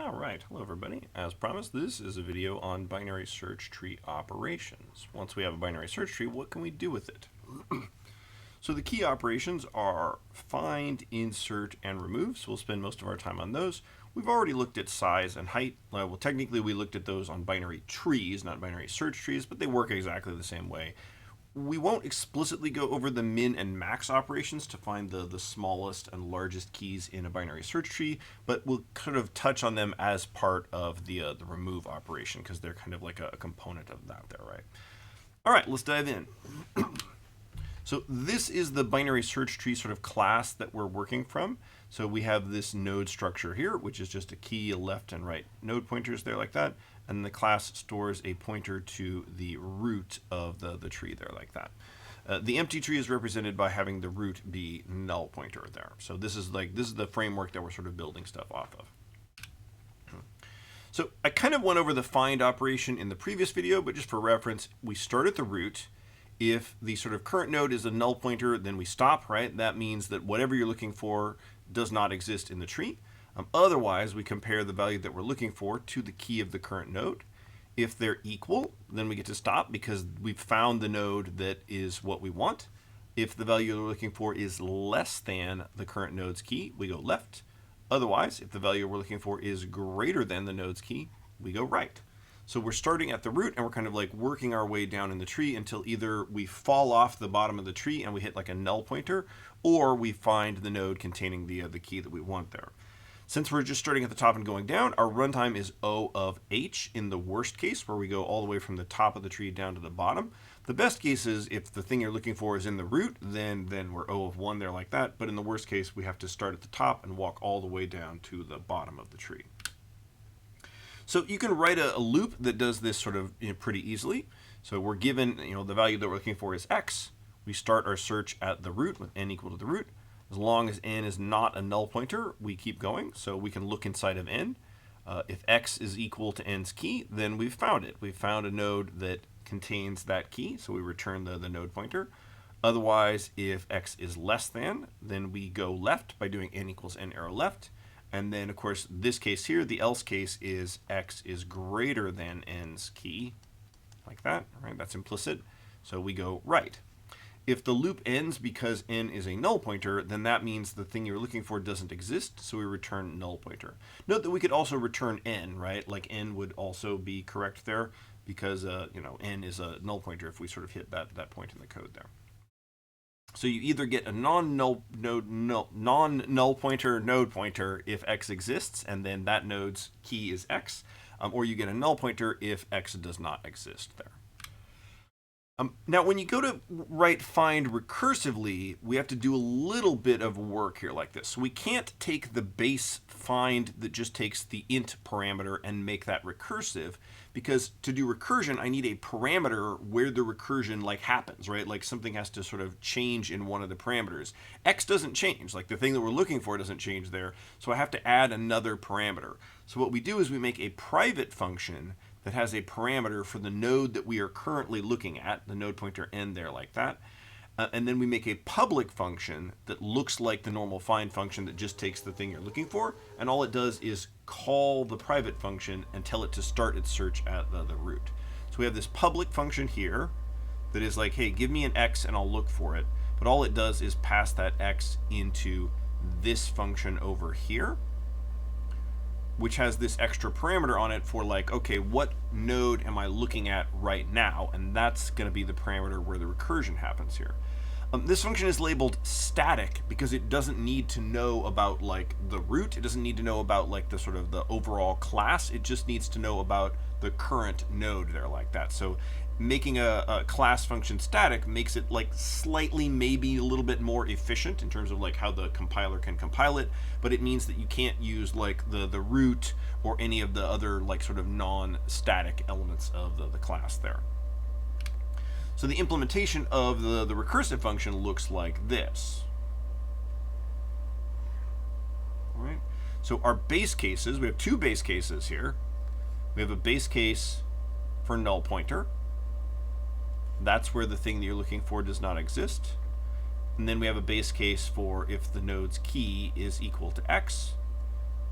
All right, hello everybody. As promised, this is a video on binary search tree operations. Once we have a binary search tree, what can we do with it? So the key operations are find, insert, and remove, so we'll spend most of our time on those. We've already looked at size and height. Well, technically we looked at those on binary trees, not binary search trees, but they work exactly the same way. We won't explicitly go over the min and max operations to find the smallest and largest keys in a binary search tree, but we'll kind of touch on them as part of the remove operation because they're kind of like a component of that there, right? All right, let's dive in. So this is the binary search tree sort of class that we're working from. So we have this node structure here, which is just a key, a left and right node pointers there like that. And the class stores a pointer to the root of the tree there like that. The empty tree is represented by having the root be null pointer there. So this is the framework that we're sort of building stuff off of. So I kind of went over the find operation in the previous video, but just for reference, we start at the root. If the sort of current node is a null pointer, then we stop, right? That means that whatever you're looking for does not exist in the tree. Otherwise, we compare the value that we're looking for to the key of the current node. If they're equal, then we get to stop because we've found the node that is what we want. If the value we're looking for is less than the current node's key, we go left. Otherwise, if the value we're looking for is greater than the node's key, we go right. So we're starting at the root and we're kind of like working our way down in the tree until either we fall off the bottom of the tree and we hit like a null pointer, or we find the node containing the key that we want there. Since we're just starting at the top and going down, our runtime is O of H in the worst case, where we go all the way from the top of the tree down to the bottom. The best case is if the thing you're looking for is in the root, then we're O of 1 there like that. But in the worst case, we have to start at the top and walk all the way down to the bottom of the tree. So you can write a loop that does this sort of pretty easily. So we're given the value that we're looking for is x. We start our search at the root with n equal to the root. As long as n is not a null pointer, we keep going. So we can look inside of n. If x is equal to n's key, then we've found it. We've found a node that contains that key, so we return the node pointer. Otherwise, if x is less than, then we go left by doing n equals n arrow left. And then, of course, this case here, the else case is x is greater than n's key, like that, right? That's implicit. So we go right. If the loop ends because n is a null pointer, then that means the thing you're looking for doesn't exist, so we return null pointer. Note that we could also return n, right? Like n would also be correct there because, n is a null pointer if we sort of hit that point in the code there. So you either get a non-null pointer node pointer if x exists, and then that node's key is x, or you get a null pointer if x does not exist there. Now, when you go to write find recursively, we have to do a little bit of work here like this. So we can't take the base find that just takes the int parameter and make that recursive, because to do recursion, I need a parameter where the recursion happens, right? Like something has to sort of change in one of the parameters. X doesn't change, like the thing that we're looking for doesn't change there, so I have to add another parameter. So what we do is we make a private function that has a parameter for the node that we are currently looking at, the node pointer n there like that. And then we make a public function that looks like the normal find function that just takes the thing you're looking for, and all it does is call the private function and tell it to start its search at the root. So we have this public function here that is like, hey, give me an x and I'll look for it, but all it does is pass that x into this function over here, which has this extra parameter on it for like, okay, what node am I looking at right now? And that's going to be the parameter where the recursion happens here. This function is labeled static because it doesn't need to know about like the root. It doesn't need to know about like the sort of the overall class. It just needs to know about the current node there like that. So making a class function static makes it like slightly maybe a little bit more efficient in terms of like how the compiler can compile it, but it means that you can't use like the root or any of the other like sort of non-static elements of the class there. So the implementation of the recursive function looks like this. All right. So our base cases, we have two base cases here. We have a base case for null pointer. That's where the thing that you're looking for does not exist. And then we have a base case for if the node's key is equal to x.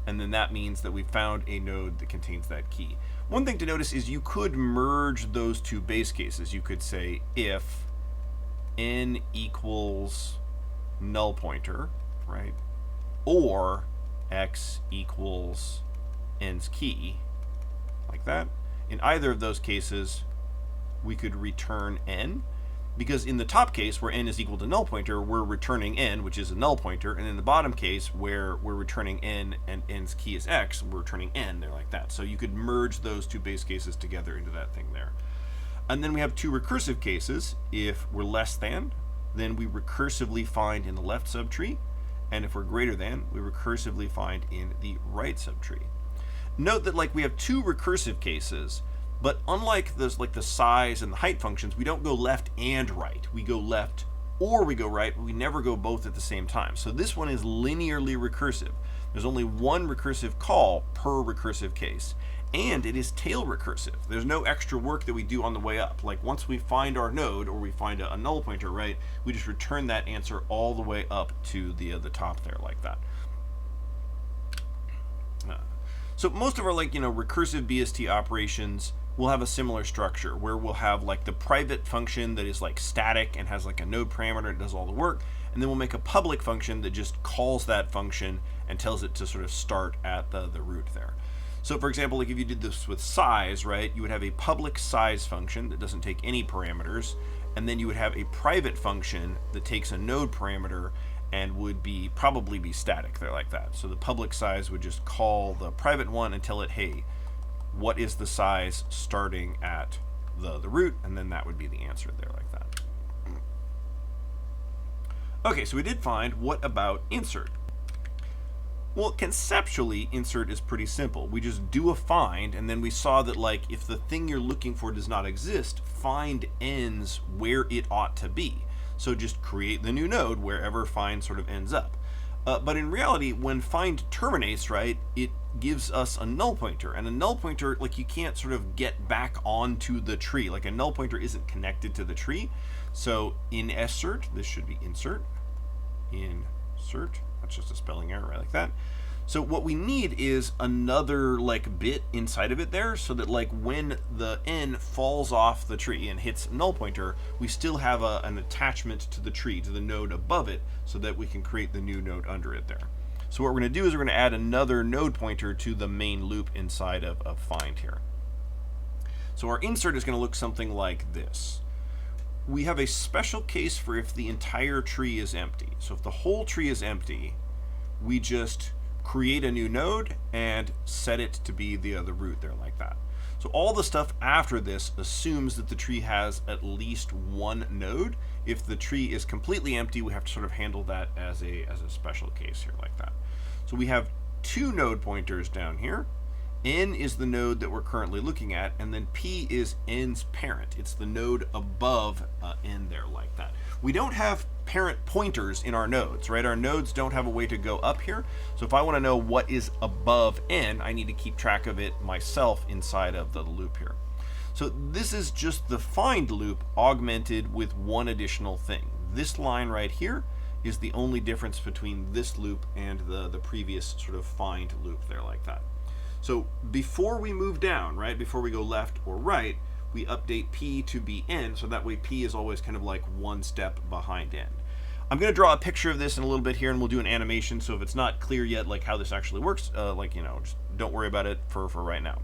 and then that means that we found a node that contains that key. One thing to notice is you could merge those two base cases. You could say if n equals null pointer, right, or x equals n's key, like that. In either of those cases, we could return n, because in the top case where n is equal to null pointer, we're returning n, which is a null pointer, and in the bottom case where we're returning n and n's key is x, we're returning n there, like that. So you could merge those two base cases together into that thing there. And then we have two recursive cases. If we're less than, then we recursively find in the left subtree, and if we're greater than, we recursively find in the right subtree. Note that like we have two recursive cases, but unlike those, like the size and the height functions, we don't go left and right. We go left or we go right, but we never go both at the same time. So this one is linearly recursive. There's only one recursive call per recursive case, and it is tail recursive. There's no extra work that we do on the way up. Like once we find our node or we find a null pointer, right, we just return that answer all the way up to the top there, like that. So most of our recursive BST operations will have a similar structure where we'll have like the private function that is like static and has like a node parameter that does all the work, and then we'll make a public function that just calls that function and tells it to sort of start at the root there. So for example, like if you did this with size, right, you would have a public size function that doesn't take any parameters, and then you would have a private function that takes a node parameter and would probably be static there, like that. So the public size would just call the private one and tell it, hey, what is the size starting at the root, and then that would be the answer there, like that. Okay, so we did find what about insert. Well, conceptually, insert is pretty simple. We just do a find, and then we saw that like if the thing you're looking for does not exist, find ends where it ought to be. So just create the new node wherever find sort of ends up. But in reality, when find terminates, right, it gives us a null pointer. And a null pointer, like you can't sort of get back onto the tree. Like a null pointer isn't connected to the tree. So in insert, this should be insert. Insert, that's just a spelling error, right, like that. So what we need is another like bit inside of it there, so that like when the n falls off the tree and hits null pointer, we still have an attachment to the tree, to the node above it, so that we can create the new node under it there. So what we're going to do is we're going to add another node pointer to the main loop inside of find here. So our insert is going to look something like this. We have a special case for if the entire tree is empty. So if the whole tree is empty, we just create a new node and set it to be the root there, like that. So all the stuff after this assumes that the tree has at least one node. If the tree is completely empty, we have to sort of handle that as a special case here, like that. So we have two node pointers down here. N is the node that we're currently looking at, and then P is N's parent. It's the node above N there, like that. We don't have parent pointers in our nodes, right? Our nodes don't have a way to go up here. So if I want to know what is above N, I need to keep track of it myself inside of the loop here. So this is just the find loop augmented with one additional thing. This line right here is the only difference between this loop and the previous sort of find loop there, like that. So before we move down, right, before we go left or right, we update P to be N, so that way P is always kind of like one step behind N. I'm going to draw a picture of this in a little bit here, and we'll do an animation, so if it's not clear yet like how this actually works, just don't worry about it for right now.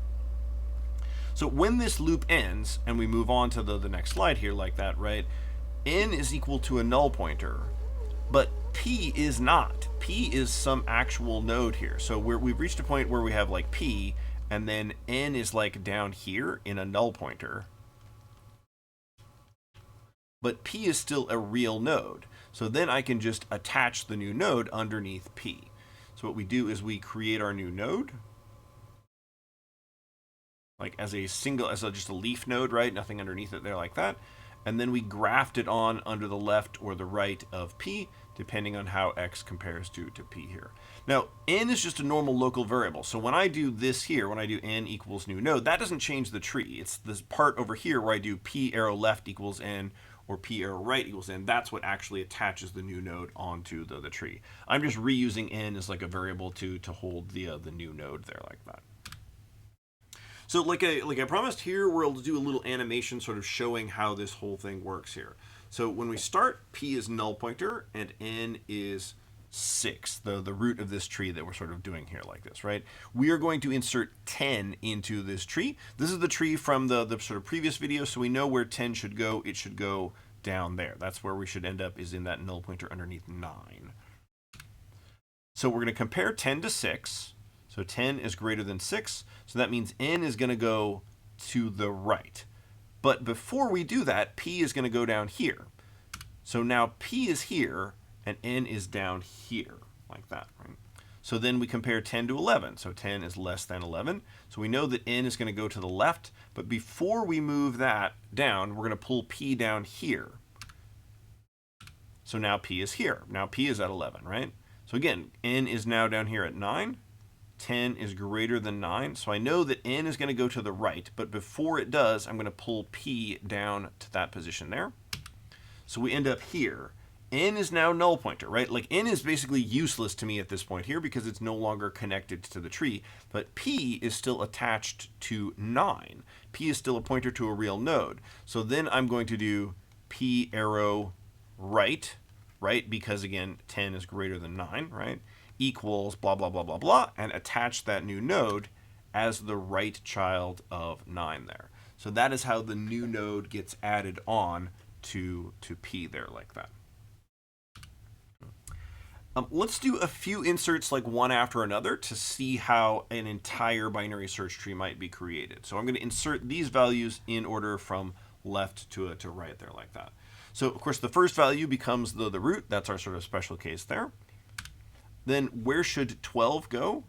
So when this loop ends, and we move on to the next slide here like that, right, N is equal to a null pointer, but P is not. P is some actual node here. So we've reached a point where we have like P, and then N is like down here in a null pointer. But P is still a real node. So then I can just attach the new node underneath P. So what we do is we create our new node, like as just a leaf node, right? Nothing underneath it there, like that. And then we graft it on under the left or the right of P, depending on how X compares to P here. Now, N is just a normal local variable. So when I do this here, when I do N equals new node, that doesn't change the tree. It's this part over here where I do P arrow left equals N, or p arrow right equals n, that's what actually attaches the new node onto the tree. I'm just reusing n as like a variable to hold the new node there like that. So like I promised here, we'll do a little animation sort of showing how this whole thing works here. So when we start, p is null pointer and n is 6, the root of this tree that we're sort of doing here like this, right? We are going to insert 10 into this tree. This is the tree from the sort of previous video, so we know where 10 should go. It should go down there. That's where we should end up, is in that null pointer underneath 9. So we're going to compare 10 to 6. So 10 is greater than 6, so that means n is going to go to the right. But before we do that, p is going to go down here. So now p is here, and n is down here, like that, right? So then we compare 10 to 11. So 10 is less than 11. So we know that n is going to go to the left, but before we move that down, we're going to pull p down here. So now p is here. Now p is at 11, right? So again, n is now down here at 9. 10 is greater than 9, so I know that n is going to go to the right, but before it does, I'm going to pull p down to that position there. So we end up here. N is now null pointer, right? Like n is basically useless to me at this point here because it's no longer connected to the tree, but p is still attached to 9. P is still a pointer to a real node. So then I'm going to do p arrow right, because again, 10 is greater than 9, right? Equals blah, blah, blah, blah, blah, and attach that new node as the right child of 9 there. So that is how the new node gets added on to p there like that. Let's do a few inserts like one after another to see how an entire binary search tree might be created. So I'm going to insert these values in order from left to right there like that. So of course the first value becomes the root. That's our sort of special case there. Then where should 12 go?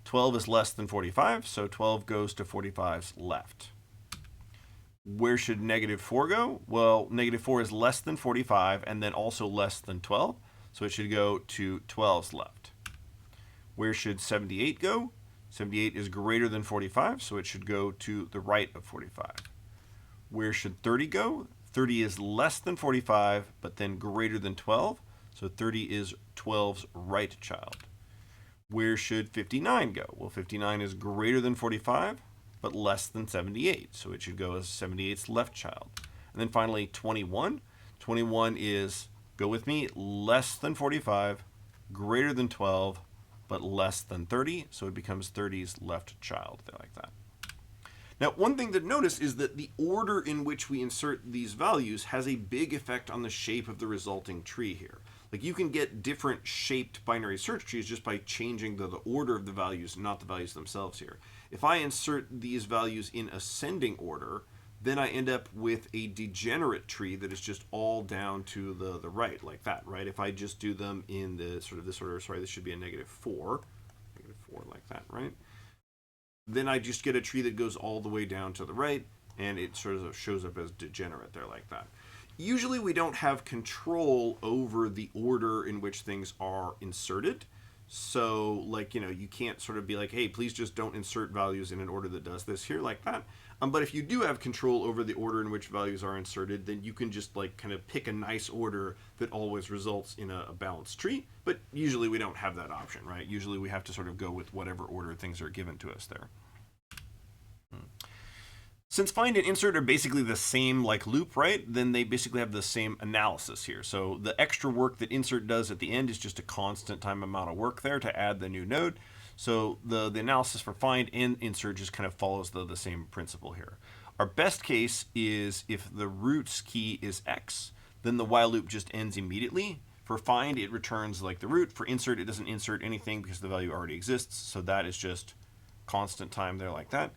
12 is less than 45, so 12 goes to 45's left. Where should negative 4 go? Well, negative 4 is less than 45 and then also less than 12, so it should go to 12's left. Where should 78 go? 78 is greater than 45, so it should go to the right of 45. Where should 30 go? 30 is less than 45, but then greater than 12. So 30 is 12's right child. Where should 59 go? Well, 59 is greater than 45, but less than 78. So it should go as 78's left child. And then finally, 21. 21 is, go with me, less than 45, greater than 12, but less than 30. So it becomes 30's left child, like that. Now, one thing to notice is that the order in which we insert these values has a big effect on the shape of the resulting tree here. Like you can get different shaped binary search trees just by changing the order of the values, not the values themselves here. If I insert these values in ascending order, then I end up with a degenerate tree that is just all down to the right, like that, right? If I just do them in the sort of this order, sorry, this should be a negative 4 like that, right? Then I just get a tree that goes all the way down to the right, and it sort of shows up as degenerate there like that. Usually we don't have control over the order in which things are inserted. So like, you can't sort of be like, hey, please just don't insert values in an order that does this here like that. But if you do have control over the order in which values are inserted, then you can just like kind of pick a nice order that always results in a balanced tree. But usually we don't have that option, right? Usually we have to sort of go with whatever order things are given to us there. Since find and insert are basically the same like loop, right? Then they basically have the same analysis here. So the extra work that insert does at the end is just a constant time amount of work there to add the new node. So the analysis for find and insert just kind of follows the same principle here. Our best case is if the root's key is x, then the while loop just ends immediately. For find, it returns like the root. For insert, it doesn't insert anything because the value already exists. So that is just constant time there like that.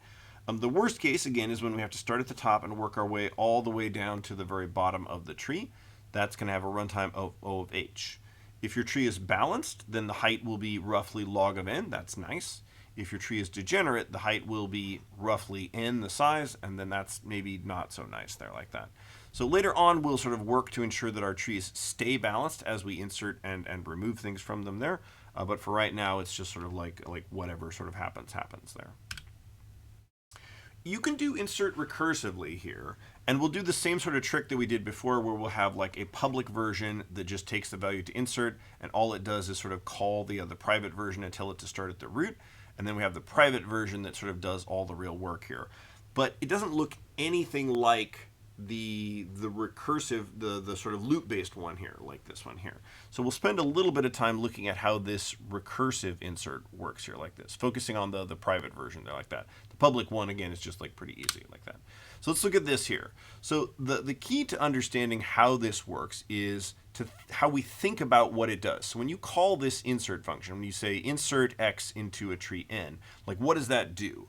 The worst case, again, is when we have to start at the top and work our way all the way down to the very bottom of the tree. That's going to have a runtime of O of h. If your tree is balanced, then the height will be roughly log of n. That's nice. If your tree is degenerate, the height will be roughly n the size, and then that's maybe not so nice there like that. So later on, we'll sort of work to ensure that our trees stay balanced as we insert and remove things from them there. But for right now, it's just sort of like whatever sort of happens there. you can do insert recursively here, and we'll do the same sort of trick that we did before, where we'll have like a public version that just takes the value to insert, and all it does is sort of call the private version and tell it to start at the root, and then we have the private version that sort of does all the real work here. But it doesn't look anything like the recursive, the sort of loop-based one here, like this one here. So we'll spend a little bit of time looking at how this recursive insert works here, like this, focusing on the private version there, like that. The public one, again, is just like pretty easy, like that. So let's look at this here. So the key to understanding how this works is how we think about what it does. So when you call this insert function, when you say insert x into a tree n, like what does that do?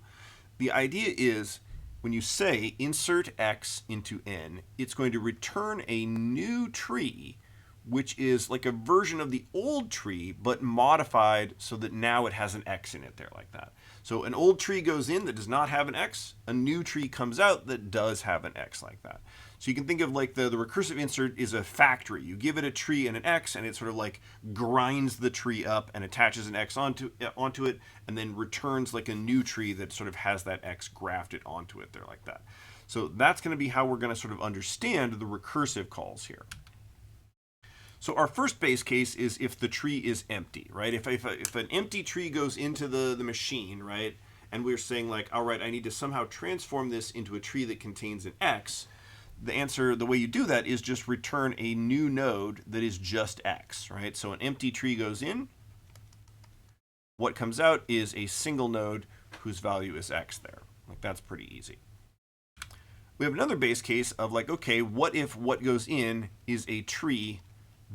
The idea is, when you say insert x into n, it's going to return a new tree, which is like a version of the old tree, but modified so that now it has an x in it there, like that. So an old tree goes in that does not have an x, a new tree comes out that does have an x, like that. So you can think of like the recursive insert is a factory. You give it a tree and an x, and it sort of like grinds the tree up and attaches an x onto it, and then returns like a new tree that sort of has that x grafted onto it there, like that. So that's going to be how we're going to sort of understand the recursive calls here. So our first base case is if the tree is empty, right? If an empty tree goes into the machine, right, and we're saying like, all right, I need to somehow transform this into a tree that contains an x, the answer, the way you do that is just return a new node that is just x, right? So an empty tree goes in. What comes out is a single node whose value is x there. Like that's pretty easy. We have another base case of like, okay, what if what goes in is a tree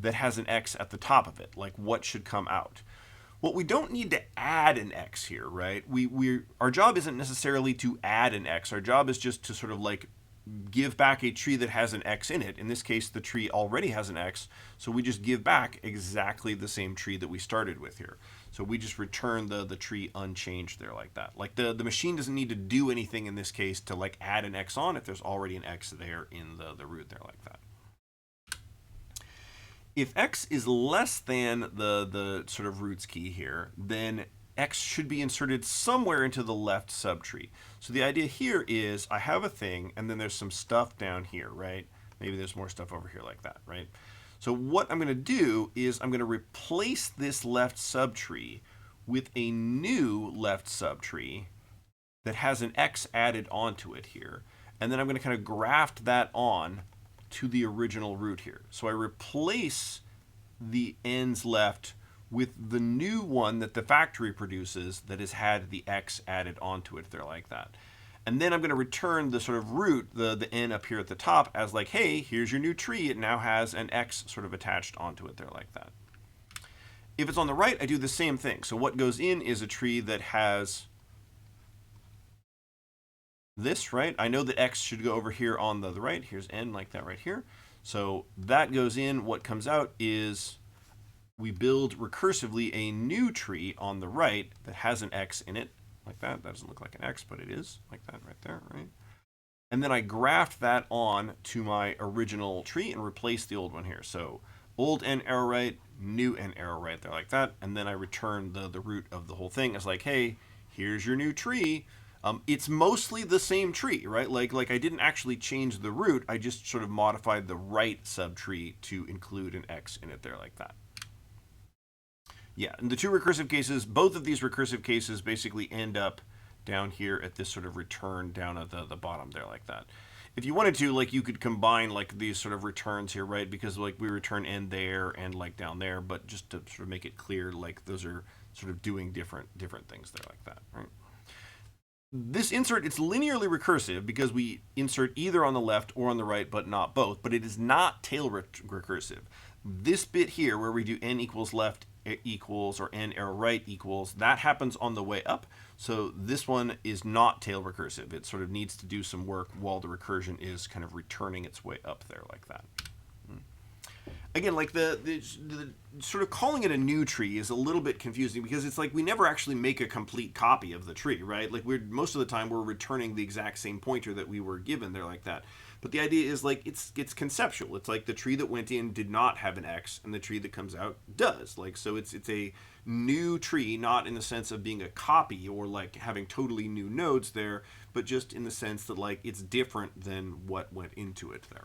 that has an x at the top of it? Like what should come out? Well, we don't need to add an x here, right? Our job isn't necessarily to add an x. Our job is just to sort of like give back a tree that has an x in it. In this case, the tree already has an x, so we just give back exactly the same tree that we started with here. So we just return the tree unchanged there, like that. Like the machine doesn't need to do anything in this case to like add an x on if there's already an x there in the root there, like that. If x is less than the sort of roots key here, then x should be inserted somewhere into the left subtree. So the idea here is I have a thing, and then there's some stuff down here, right? Maybe there's more stuff over here like that, right? So what I'm going to do is I'm going to replace this left subtree with a new left subtree that has an x added onto it here. And then I'm going to kind of graft that on to the original root here. So I replace the ends left with the new one that the factory produces that has had the x added onto it there, like that. And then I'm going to return the sort of root, the n up here at the top, as like, hey, here's your new tree. It now has an x sort of attached onto it there, like that. If it's on the right, I do the same thing. So what goes in is a tree that has this, right? I know that x should go over here on the right. Here's n like that right here. So that goes in. What comes out is we build recursively a new tree on the right that has an x in it, like that. That doesn't look like an x, but it is, like that right there, right? And then I graft that on to my original tree and replace the old one here. So old n arrow right, new n arrow right there, like that. And then I return the root of the whole thing as like, hey, here's your new tree. It's mostly the same tree, right? Like I didn't actually change the root. I just sort of modified the right subtree to include an x in it there, like that. Yeah, and the two recursive cases, both of these recursive cases basically end up down here at this sort of return down at the bottom there, like that. If you wanted to, like, you could combine like these sort of returns here, right? Because like we return n there and like down there, but just to sort of make it clear, like those are sort of doing different things there, like that, right? This insert, it's linearly recursive because we insert either on the left or on the right, but not both. But it is not tail recursive. This bit here, where we do n equals left equals or n arrow right equals, that happens on the way up. So this one is not tail recursive. It sort of needs to do some work while the recursion is kind of returning its way up there, like that. Again, like the sort of calling it a new tree is a little bit confusing because it's like we never actually make a complete copy of the tree, right? Like most of the time we're returning the exact same pointer that we were given there, like that. But the idea is like it's conceptual. It's like the tree that went in did not have an x, and the tree that comes out does. Like so, it's a new tree, not in the sense of being a copy or like having totally new nodes there, but just in the sense that like it's different than what went into it there.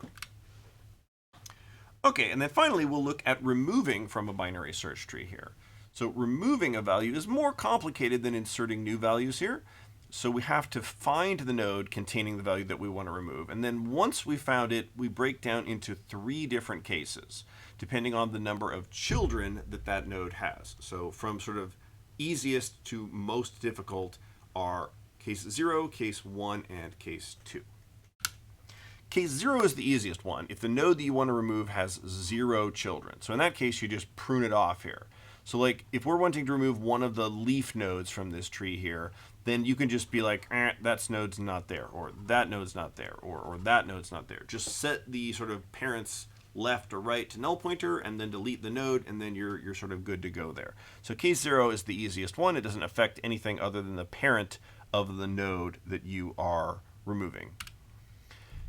Okay, and then finally we'll look at removing from a binary search tree here. So removing a value is more complicated than inserting new values here. So we have to find the node containing the value that we want to remove. And then once we found it, we break down into 3 different cases, depending on the number of children that that node has. So from sort of easiest to most difficult are case 0, case 1, and case 2. Case 0 is the easiest one if the node that you want to remove has 0 children. So in that case, you just prune it off here. So like if we're wanting to remove one of the leaf nodes from this tree here, then you can just be like, that node's not there, or that node's not there, or that node's not there. Just set the sort of parents left or right to null pointer and then delete the node, and then you're sort of good to go there. So case 0 is the easiest one. It doesn't affect anything other than the parent of the node that you are removing.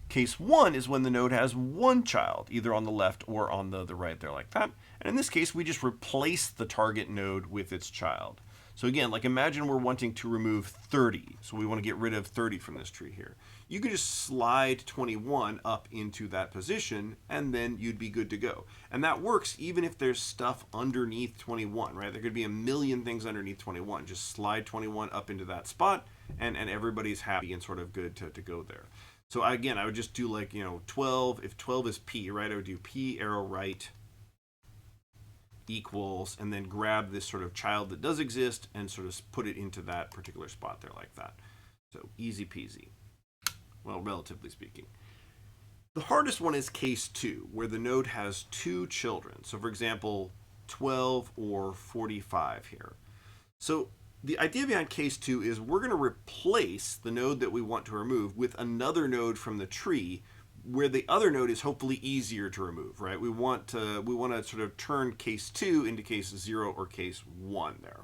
Case 1 is when the node has 1 child, either on the left or on the right there like that. And in this case, we just replace the target node with its child. So again, like imagine we're wanting to remove 30. So we want to get rid of 30 from this tree here. You can just slide 21 up into that position, and then you'd be good to go. And that works even if there's stuff underneath 21, right? There could be a million things underneath 21. Just slide 21 up into that spot, and everybody's happy and sort of good to go there. So again, I would just do like, 12, if 12 is P, right? I would do P arrow right equals, and then grab this sort of child that does exist and sort of put it into that particular spot there like that. So easy peasy. Well, relatively speaking. The hardest one is case 2, where the node has 2 children. So for example, 12 or 45 here. So the idea behind case 2 is we're going to replace the node that we want to remove with another node from the tree, where the other node is hopefully easier to remove, right? We want to sort of turn case 2 into case 0 or case 1 there.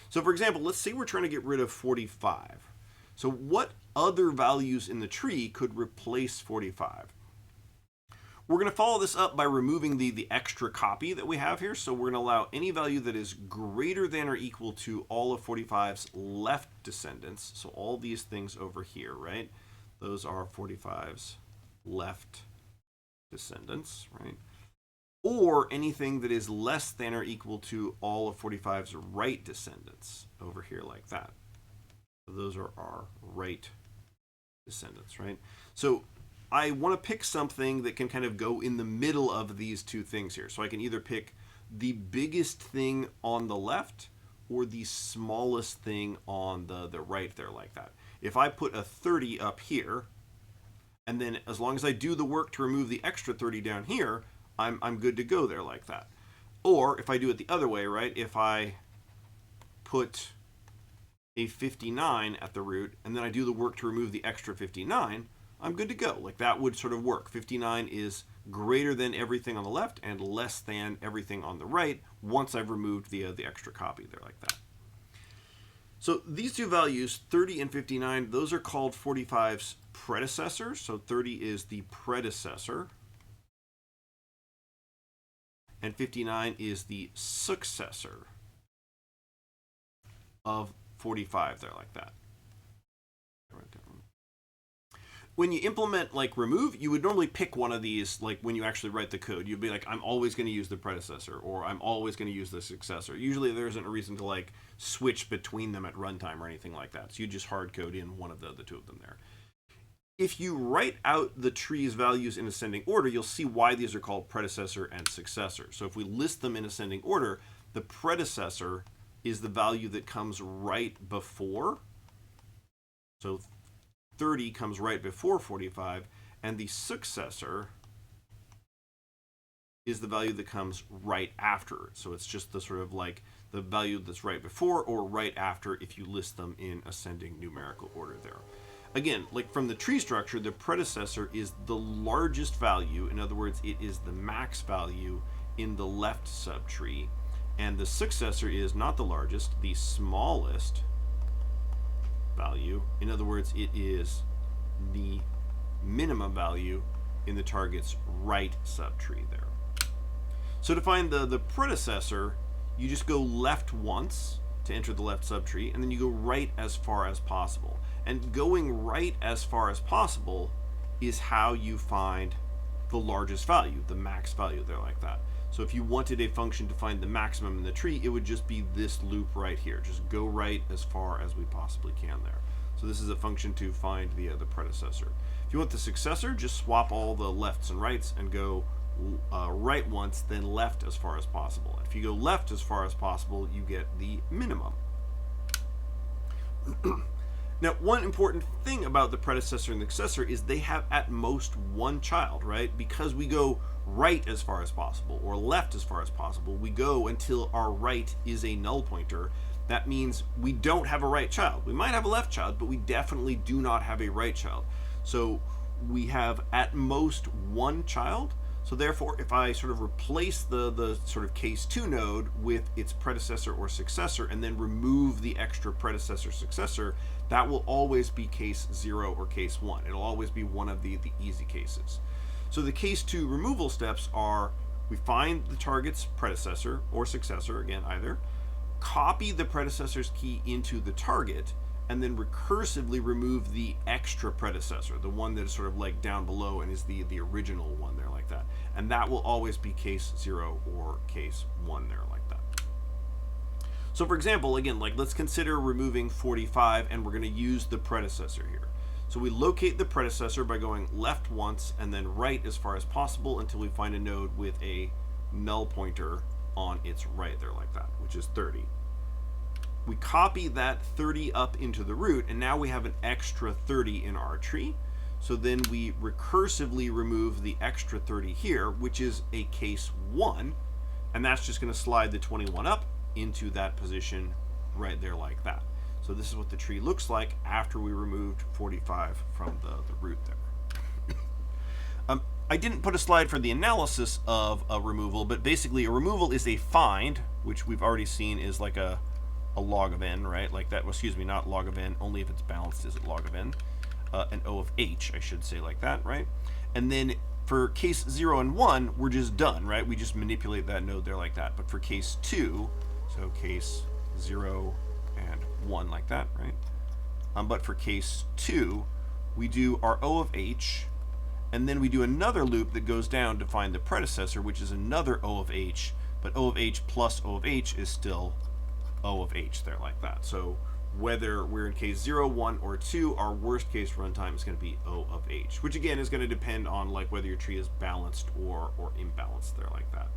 So for example, let's say we're trying to get rid of 45. So what other values in the tree could replace 45? We're going to follow this up by removing the extra copy that we have here. So we're going to allow any value that is greater than or equal to all of 45's left descendants. So all these things over here, right? Those are 45's left descendants, right? Or anything that is less than or equal to all of 45's right descendants over here like that. So those are our right descendants, right? So I want to pick something that can kind of go in the middle of these two things here. So I can either pick the biggest thing on the left or the smallest thing on the right there like that. If I put a 30 up here, and then as long as I do the work to remove the extra 30 down here, I'm good to go there like that. Or if I do it the other way, right? If I put a 59 at the root, and then I do the work to remove the extra 59, I'm good to go. Like that would sort of work. 59 is greater than everything on the left and less than everything on the right once I've removed the extra copy there like that. So these two values, 30 and 59, those are called 45's predecessors. So 30 is the predecessor, and 59 is the successor of 45 there like that. When you implement like remove, you would normally pick one of these. Like when you actually write the code, you'd be like, I'm always going to use the predecessor, or I'm always going to use the successor. Usually there isn't a reason to like switch between them at runtime or anything like that. So you just hard code in one of the two of them there. If you write out the tree's values in ascending order, you'll see why these are called predecessor and successor. So if we list them in ascending order, the predecessor is the value that comes right before. So 30 comes right before 45, and the successor is the value that comes right after. So it's just the sort of like the value that's right before or right after if you list them in ascending numerical order there. Again, like from the tree structure, the predecessor is the largest value. In other words, it is the max value in the left subtree. And the successor is not the largest, the smallest value. In other words, it is the minimum value in the target's right subtree there. So to find the predecessor, you just go left once to enter the left subtree, and then you go right as far as possible. And going right as far as possible is how you find the largest value, the max value there, like that. So if you wanted a function to find the maximum in the tree, it would just be this loop right here. Just go right as far as we possibly can there. So this is a function to find the predecessor. If you want the successor, just swap all the lefts and rights and go right once, then left as far as possible. If you go left as far as possible, you get the minimum. Now, one important thing about the predecessor and the successor is they have at most one child, right? Because we go right as far as possible or left as far as possible, we go until our right is a null pointer. That means we don't have a right child. We might have a left child, but we definitely do not have a right child. So we have at most one child. So therefore, if I sort of replace the sort of case 2 node with its predecessor or successor and then remove the extra predecessor successor, that will always be case 0 or case 1. It'll always be one of the easy cases. So the case 2 removal steps are: we find the target's predecessor or successor, again either, copy the predecessor's key into the target, and then recursively remove the extra predecessor, the one that is sort of like down below and is the original one there, like that. And that will always be case 0 or case 1 there, like that. So for example, again, like let's consider removing 45, and we're going to use the predecessor here. So we locate the predecessor by going left once and then right as far as possible until we find a node with a null pointer on its right there, like that, which is 30. We copy that 30 up into the root, and now we have an extra 30 in our tree. So then we recursively remove the extra 30 here, which is a case 1, and that's just going to slide the 21 up into that position right there, like that. So this is what the tree looks like after we removed 45 from the root there. I didn't put a slide for the analysis of a removal, but basically a removal is a find, which we've already seen is like a log of n, right? Like that, well, excuse me, not log of n, only if it's balanced is it log of n. An O of h, I should say, like that, right? And then for case 0 and 1, we're just done, right? We just manipulate that node there like that. But for case 2, so case 0 and 1 like that, right? But for case 2, we do our O of h, and then we do another loop that goes down to find the predecessor, which is another O of h, but O of h plus O of h is still O of h there, like that. So whether we're in case 0, 1, or 2, our worst case runtime is going to be O of h, which again is going to depend on like whether your tree is balanced or imbalanced there, like that.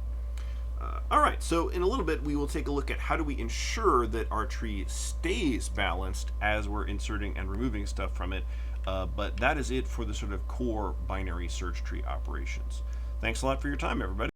All right, so in a little bit we will take a look at how do we ensure that our tree stays balanced as we're inserting and removing stuff from it. But that is it for the sort of core binary search tree operations. Thanks a lot for your time, everybody.